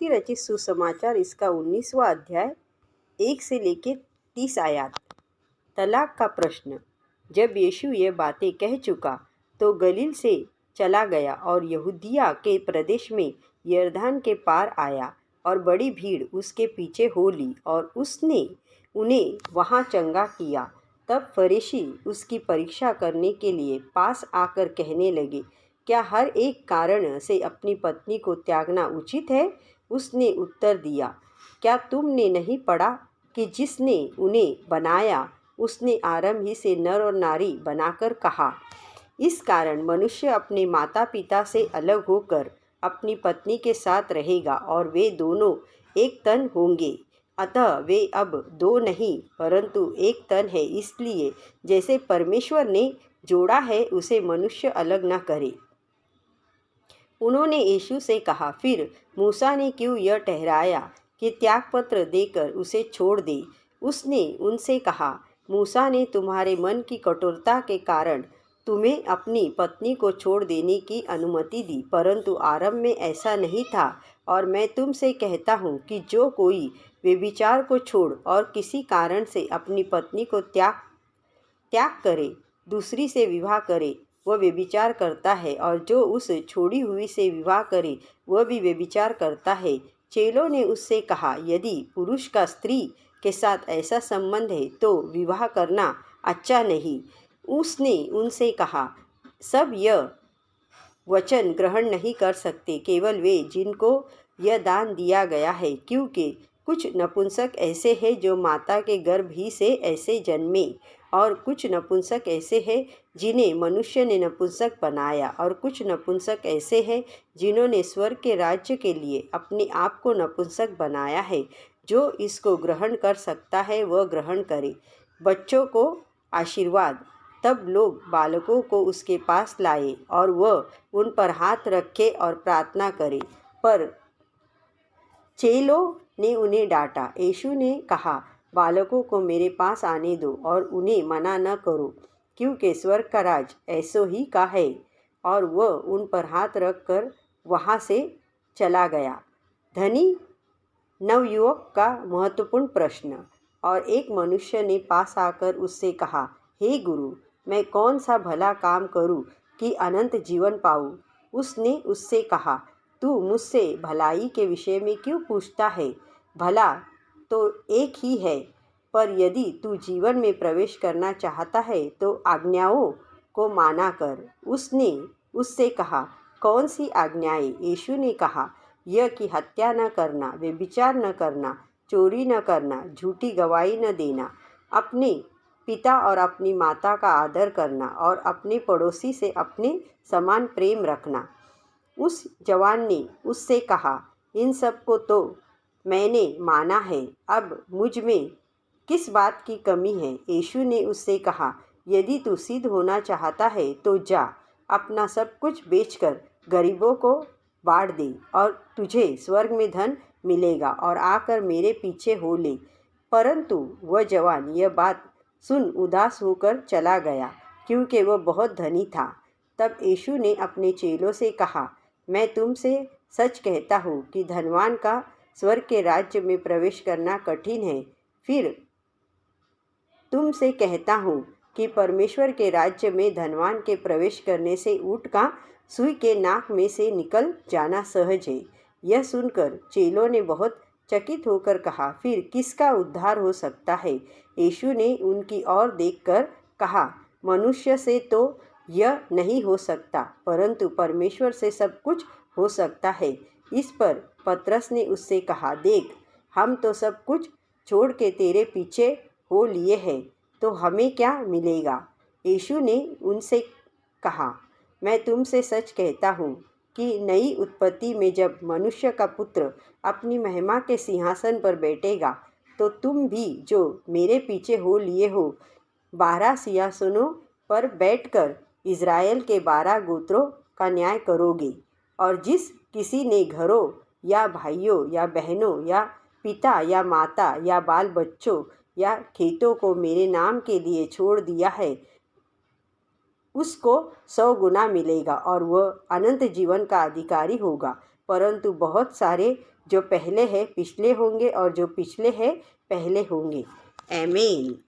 की रचित सुसमाचार इसका 19वां अध्याय 1 से लेकर 30 आयात। तलाक का प्रश्न। जब यीशु ये बातें कह चुका तो गलील से चला गया और यहूदिया के प्रदेश में यरदान के पार आया और बड़ी भीड़ उसके पीछे हो ली और उसने उन्हें वहाँ चंगा किया। तब फरीसी उसकी परीक्षा करने के लिए पास आकर कहने लगे, क्या हर एक कारण से अपनी पत्नी को त्यागना उचित है? उसने उत्तर दिया, क्या तुमने नहीं पढ़ा कि जिसने उन्हें बनाया उसने आरंभ ही से नर और नारी बनाकर कहा। इस कारण मनुष्य अपने माता पिता से अलग होकर अपनी पत्नी के साथ रहेगा और वे दोनों एक तन होंगे। अतः वे अब दो नहीं परंतु एक तन है। इसलिए जैसे परमेश्वर ने जोड़ा है उसे मनुष्य अलग न करे। उन्होंने यीशु से कहा, फिर मूसा ने क्यों यह ठहराया कि त्यागपत्र देकर उसे छोड़ दे? उसने उनसे कहा, मूसा ने तुम्हारे मन की कठोरता के कारण तुम्हें अपनी पत्नी को छोड़ देने की अनुमति दी, परंतु आरंभ में ऐसा नहीं था। और मैं तुमसे कहता हूँ कि जो कोई व्यभिचार को छोड़ और किसी कारण से अपनी पत्नी को त्याग करे दूसरी से विवाह करे वह व्यभिचार करता है, और जो उस छोड़ी हुई से विवाह करे वह भी व्यभिचार करता है। चेलों ने उससे कहा, यदि पुरुष का स्त्री के साथ ऐसा संबंध है तो विवाह करना अच्छा नहीं। उसने उनसे कहा, सब यह वचन ग्रहण नहीं कर सकते, केवल वे जिनको यह दान दिया गया है, क्योंकि कुछ नपुंसक ऐसे हैं जो माता के गर्भ ही से ऐसे जन्मे, और कुछ नपुंसक ऐसे हैं जिन्हें मनुष्य ने नपुंसक बनाया, और कुछ नपुंसक ऐसे हैं जिन्होंने स्वर्ग के राज्य के लिए अपने आप को नपुंसक बनाया है। जो इसको ग्रहण कर सकता है वह ग्रहण करे। बच्चों को आशीर्वाद। तब लोग बालकों को उसके पास लाए और वह उन पर हाथ रखे और प्रार्थना करे, पर चेलों ने उन्हें डांटा। यीशु ने कहा, बालकों को मेरे पास आने दो और उन्हें मना न करो, क्योंकि स्वर्ग का राज ऐसों ही का है। और वह उन पर हाथ रख कर वहाँ से चला गया। धनी नवयुवक का महत्वपूर्ण प्रश्न। और एक मनुष्य ने पास आकर उससे कहा, हे गुरु, मैं कौन सा भला काम करूं कि अनंत जीवन पाऊं? उसने उससे कहा, तू मुझसे भलाई के विषय में क्यों पूछता है? भला तो एक ही है, पर यदि तू जीवन में प्रवेश करना चाहता है तो आज्ञाओं को माना कर। उसने उससे कहा, कौन सी आज्ञाएं? यीशु ने कहा, यह कि हत्या न करना, व्यभिचार न करना, चोरी न करना, झूठी गवाही न देना, अपने पिता और अपनी माता का आदर करना और अपने पड़ोसी से अपने समान प्रेम रखना। उस जवान ने उससे कहा, इन सब को तो मैंने माना है, अब मुझ में किस बात की कमी है? यीशु ने उससे कहा, यदि तू सिद्ध होना चाहता है तो जा, अपना सब कुछ बेचकर गरीबों को बांट दे और तुझे स्वर्ग में धन मिलेगा, और आकर मेरे पीछे हो ले। परंतु वह जवान यह बात सुन उदास होकर चला गया, क्योंकि वह बहुत धनी था। तब यीशु ने अपने चेलों से कहा, मैं तुमसे सच कहता हूँ कि धनवान का स्वर्ग के राज्य में प्रवेश करना कठिन है। फिर तुमसे कहता हूँ कि परमेश्वर के राज्य में धनवान के प्रवेश करने से ऊँट का सुई के नाक में से निकल जाना सहज है। यह सुनकर चेलों ने बहुत चकित होकर कहा, फिर किसका उद्धार हो सकता है? यीशु ने उनकी ओर देखकर कहा, मनुष्य से तो यह नहीं हो सकता, परंतु परमेश्वर से सब कुछ हो सकता है। इस पर पतरस ने उससे कहा, देख, हम तो सब कुछ छोड़ के तेरे पीछे हो लिए हैं, तो हमें क्या मिलेगा? यीशु ने उनसे कहा, मैं तुमसे सच कहता हूँ कि नई उत्पत्ति में जब मनुष्य का पुत्र अपनी महिमा के सिंहासन पर बैठेगा, तो तुम भी जो मेरे पीछे हो लिए हो 12 सिंहासनों पर बैठकर इज़राइल के 12 गोत्रों का न्याय करोगे। और जिस किसी ने घरों या भाइयों या बहनों या पिता या माता या बाल बच्चों या खेतों को मेरे नाम के लिए छोड़ दिया है, उसको 100 गुना मिलेगा और वह अनंत जीवन का अधिकारी होगा। परंतु बहुत सारे जो पहले है पिछले होंगे और जो पिछले है पहले होंगे। आमीन।